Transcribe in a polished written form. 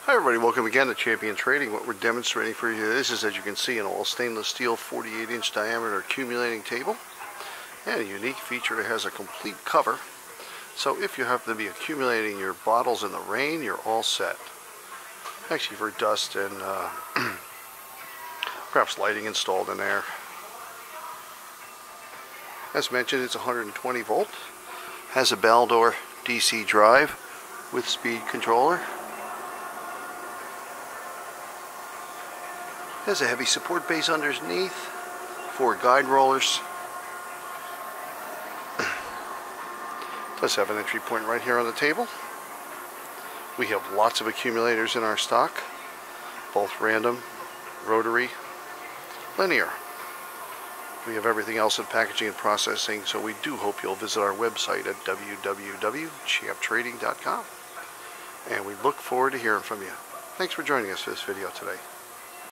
Hi everybody, welcome again to Champion Trading. What we're demonstrating for you is, as you can see, an all stainless steel 48-inch diameter accumulating table. And a unique feature, it has a complete cover. So if you happen to be accumulating your bottles in the rain, you're all set. Actually for dust and perhaps lighting installed in there. As mentioned, it's 120 volt. Has a Baldor DC drive with speed controller. Has a heavy support base underneath, 4 guide rollers. Does have an entry point right here on the table. We have lots of accumulators in our stock, both random, rotary, linear. We have everything else in packaging and processing, so we do hope you'll visit our website at www.champtrading.com. And we look forward to hearing from you. Thanks for joining us for this video today.